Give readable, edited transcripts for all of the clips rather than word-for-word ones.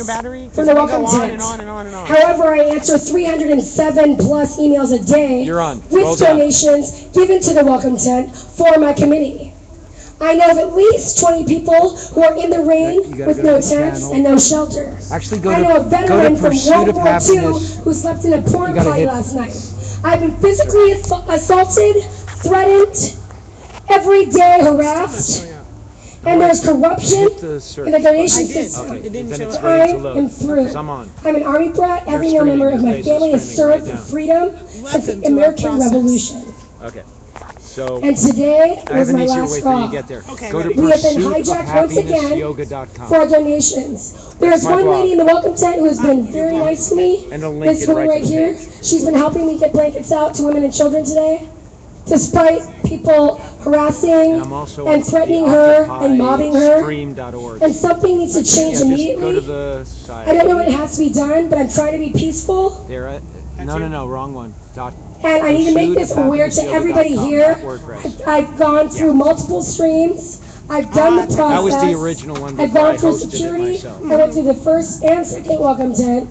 battery? from the welcome tent. However, I answer 307 plus emails a day You're on. with donations given to the welcome tent for my committee. I know of at least 20 people who are in the rain with no tents and no shelter. I know a veteran from World War II who slept in a porta potty last night. I've been physically assaulted, threatened, every day harassed, and there's corruption in the donation system. I am through. I'm an Army brat. Every member of my family has served for freedom since the American Revolution. Okay. And today was my last straw. We have been hijacked once again for our donations. There's one lady in the welcome tent who has been very nice to me. This woman right here. She's been helping me get blankets out to women and children today, despite people harassing and threatening her and mobbing her. And something needs to change immediately. I don't know what has to be done, but I'm trying to be peaceful. No, wrong one. And I need to make this aware to everybody here. I've gone through multiple streams. I've done the process. That was the original one. I've gone through security. I went through the first and second welcome tent.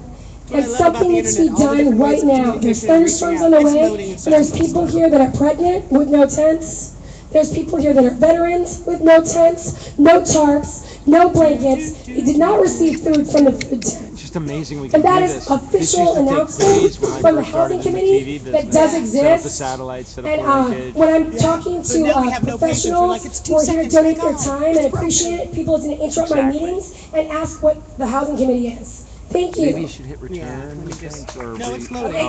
And something needs to be done right now. There's thunderstorms on the way. And there's people here that are pregnant with no tents. There's people here that are veterans with no tents, no tarps, no blankets. They did not receive food from the food tent. Amazing we can do this. And that is official announcement from the housing committee that does exist. And when I'm talking to professionals who are here to donate their time and appreciate it, people are going to interrupt my meetings and ask what the housing committee is. Thank you. Maybe you should hit return. Okay,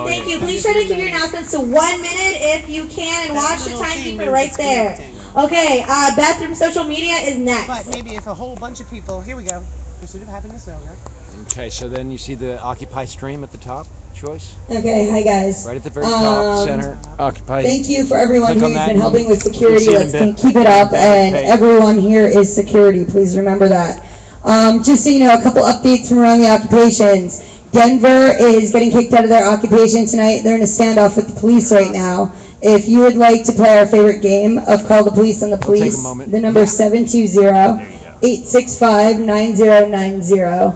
thank you. Please try to keep your announcements to 1 minute if you can, and watch the timekeeper right there. Okay, Beth from social media is next. But maybe if a whole bunch of people, here we go. Pursuit of happiness, Okay, so then you see the Occupy stream at the top, choice? Okay, hi guys. Right at the very top, center, Occupy. Thank you for everyone who's been helping with security. Let's keep it up, and everyone here is security. Please remember that. Just so you know, a couple updates from around the occupations. Denver is getting kicked out of their occupation tonight. They're in a standoff with the police right now. If you would like to play our favorite game of Call the Police on the Police, the number is 720-865-9090.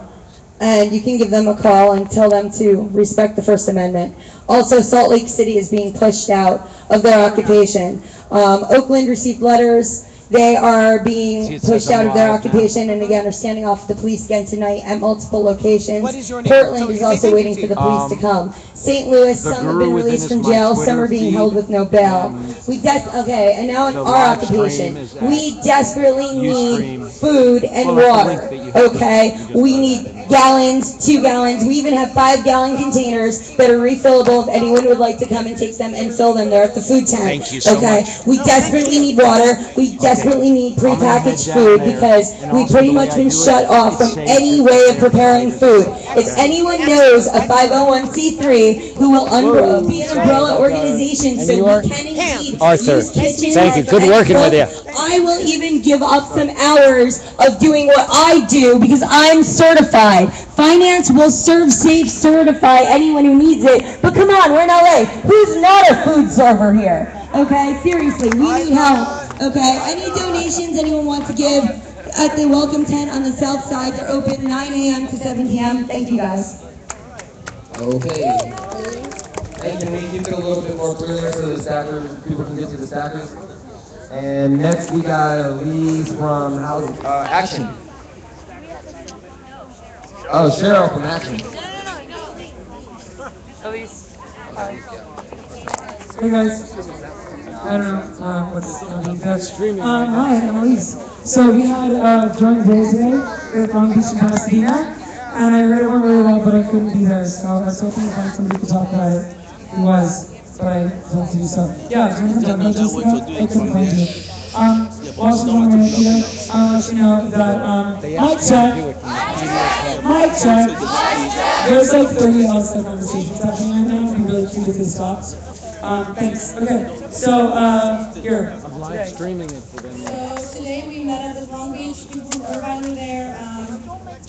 And you can give them a call and tell them to respect the First Amendment. Also, Salt Lake City is being pushed out of their occupation. Oakland received letters. They are being pushed out of their occupation and again are standing off the police again tonight at multiple locations. Portland is also waiting for the police to come. St. Louis, some have been released from jail, some are being held with no bail. Okay, and now in our occupation, we desperately need food and water, okay? We need gallons, 2 gallons, we even have 5-gallon containers that are refillable if anyone would like to come and take them and fill them there at the food tent. Thank you so much. We desperately need water, we desperately need prepackaged food because we've pretty much been shut off from any way of preparing food. If anyone knows a 501c3 who will be an umbrella organization so we can indeed Arthur, thank you. Good working with you. I will even give up some hours of doing what I do because I'm certified. Finance will serve safe certify anyone who needs it. But come on, we're in LA. Who's not a food server here? Okay, seriously, we need help. Okay, any donations anyone wants to give at the welcome tent on the south side? They're open 9 a.m. to 7 p.m. Thank you guys. Okay. Hey, can we keep it a little bit more clear so the stackers, people can get to the stackers? And next we got Lee from Action. Oh, Cheryl from Action. Elise. Hi. Hey guys. I don't know what this is. Hi, I'm Elise. So we had joint day today at Long Beach and Pasadena. And I heard it went really well, but I couldn't be there, so I was hoping to find somebody to talk about it who was, but I failed to do so. Yeah, Jessica, I couldn't find you. Also, on the way here, I'll let you know that, mic check. There's like 30 outside conversations happening right now. It'd be really cute if they stopped. Thanks. Okay, so, here. I'm live streaming it for them. So today we met at the Long Beach. People from Irvine were there.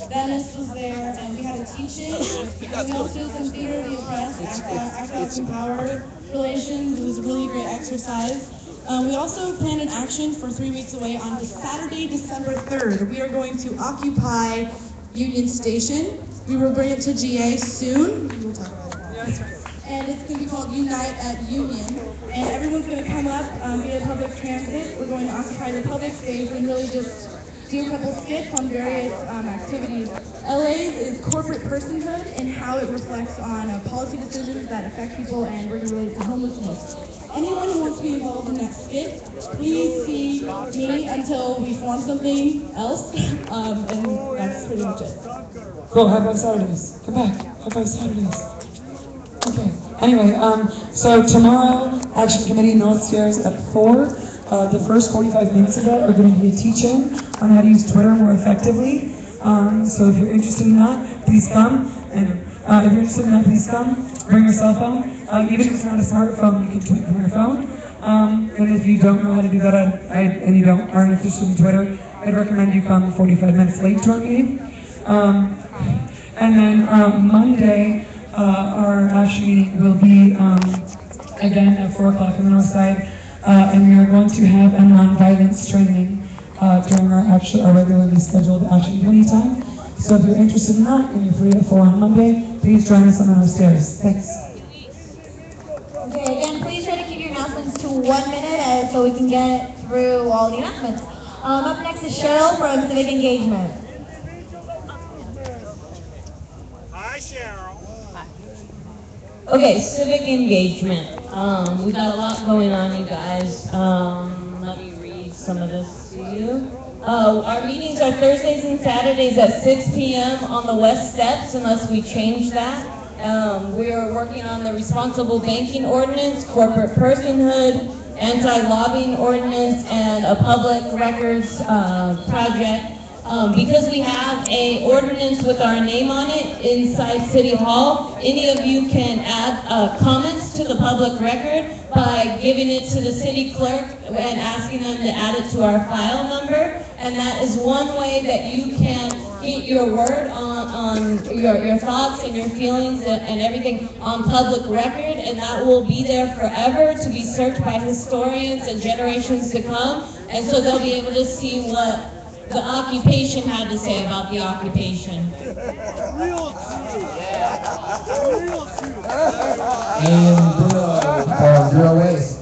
Dennis was there, and we had a teach-in. We also did some theater of the oppressed, active power relations. It was a really great exercise. We also planned an action for 3 weeks away on Saturday, December 3rd. We are going to occupy Union Station. We will bring it to GA soon. We'll talk about it. Yeah, that's right. And it's going to be called Unite at Union. And everyone's going to come up via public transit. We're going to occupy the public space and really just do a couple skits on various activities. LA is corporate personhood and how it reflects on policy decisions that affect people, and we're going to relate to homelessness. Anyone who wants to be involved in that skit, please see me until we form something else. And that's pretty much it. Cool, High Five Saturdays. Come back. High Five Saturdays. Okay. Anyway, so tomorrow, Action Committee North Stairs at 4. The first 45 minutes of that are going to be a teach-in on how to use Twitter more effectively. So if you're interested in that, please come. And if you're interested in that, please come. Bring your cell phone. Even if it's not a smartphone, you can tweet from your phone. And if you don't know how to do that, and you aren't interested in Twitter, I'd recommend you come 45 minutes late to our meeting. And then Monday, our action meeting will be again at 4 o'clock on the north side, and we are going to have a non-violence training during our regularly scheduled action committee time. So if you're interested in that and you're free at 4 on Monday, please join us on the north stairs. Thanks. Okay, again, please try to keep your announcements to 1 minute so we can get through all the announcements. Up next is Cheryl from Civic Engagement. Hi, Cheryl. Okay, civic engagement. We got a lot going on, you guys. Let me read some of this to you. Our meetings are Thursdays and Saturdays at 6 p.m. on the West Steps, unless we change that. We are working on the responsible banking ordinance, corporate personhood, anti-lobbying ordinance, and a public records project. Because we have a ordinance with our name on it inside City Hall, any of you can add comments to the public record by giving it to the city clerk and asking them to add it to our file number. And that is one way that you can get your word on your thoughts and your feelings and everything on public record, and that will be there forever to be searched by historians and generations to come. And so they'll be able to see what the occupation had to say about the occupation. Real true. And zero waste.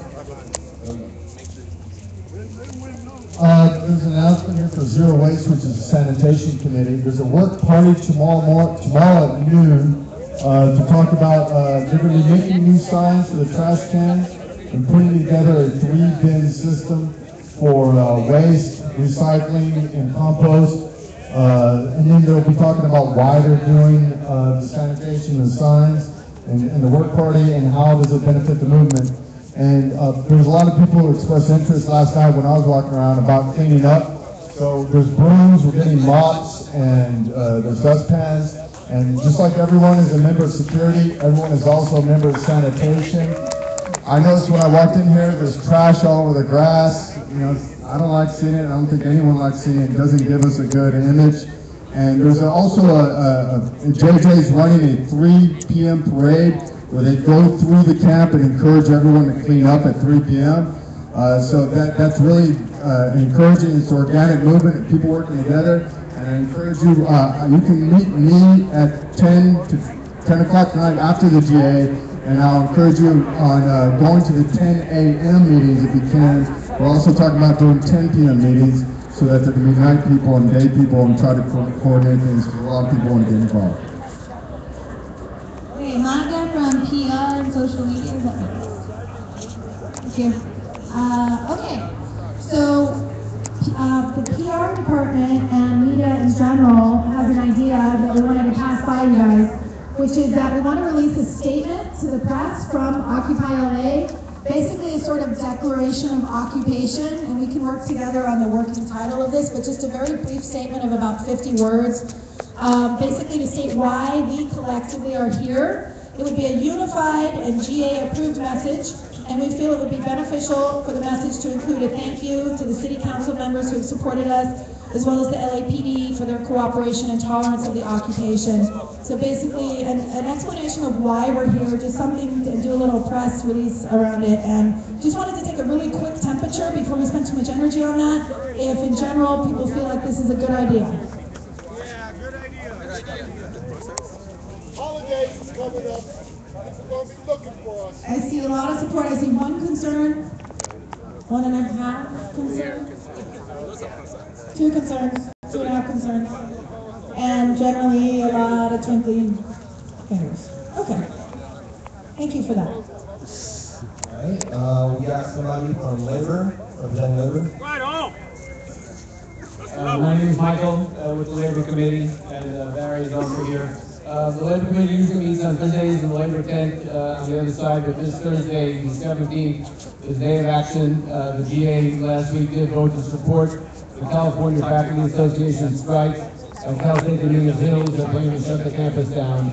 There's an announcement here for Zero Waste, which is the sanitation committee. There's a work party tomorrow at noon to talk about, they're going to be making new signs for the trash cans and putting together a 3-bin system for waste, recycling, and compost. And then they'll be talking about why they're doing the sanitation and signs and the work party and how does it benefit the movement. And there was a lot of people who expressed interest last night when I was walking around about cleaning up. So there's brooms, we're getting mops, and there's dustpans. And just like everyone is a member of security, everyone is also a member of sanitation. I noticed when I walked in here, there's trash all over the grass. You know, I don't like seeing it. I don't think anyone likes seeing it. It doesn't give us a good image. And there's also JJ's running a 3 p.m. parade where they go through the camp and encourage everyone to clean up at 3 p.m. So that's really encouraging. It's organic movement, people working together. And I encourage you, you can meet me at 10 o'clock tonight after the GA, and I'll encourage you on going to the 10 a.m. meetings if you can. We're also talking about doing 10 p.m. meetings so that there can be night people and day people and try to coordinate things because a lot of people want to get involved. Okay, Monica from PR and social media. Is that right? Thank you. Okay, so the PR department and media in general has an idea that we wanted to pass by you guys, which is that we want to release a statement to the press from Occupy LA, basically a sort of declaration of occupation, and we can work together on the working title of this, but just a very brief statement of about 50 words, basically to state why we collectively are here. It would be a unified and GA-approved message, and we feel it would be beneficial for the message to include a thank you to the city council members who have supported us, as well as the LAPD for their cooperation and tolerance of the occupation. So basically, an explanation of why we're here, just something to do a little press release around it, and just wanted to take a really quick temperature before we spend too much energy on that, if in general people feel like this is a good idea. Yeah, good idea. Holidays coming up. People going to be looking for us. I see a lot of support. I see one concern, 1.5 concern, 2 concerns, 2.5 concerns, and generally a lot of twinkling fingers. Okay. Thank you for that. All right. We got somebody from Labor, representing Labor. Right on. My name is Michael with the Labor Committee, and Barry is also here. The Labor Committee usually meets on Thursdays in the Labor tent on the other side, but this Thursday, the 17th, is Day of Action. The GA last week did vote to support the California Faculty Association strike at Cal State Dominguez Hills. They're planning to shut the campus down.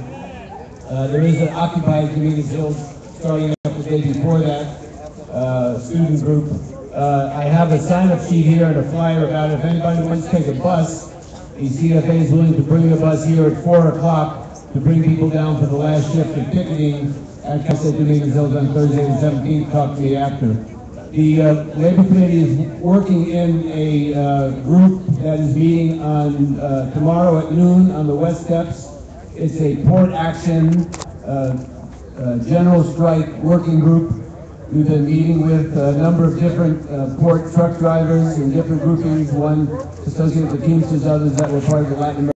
There is an Occupy Dominguez Hills starting up the day before that, student group. I have a sign-up sheet here and a flyer about if anybody wants to take a bus. The CFA is willing to bring a bus here at 4 o'clock to bring people down for the last shift of picketing at Cal State Dominguez Hills on Thursday the 17th. Talk to me after. The Labor Committee is working in a group that is meeting on tomorrow at noon on the West Steps. It's a port action general strike working group. We've been meeting with a number of different port truck drivers and different groupings, one associated with the Teamsters, others that were part of the Latin American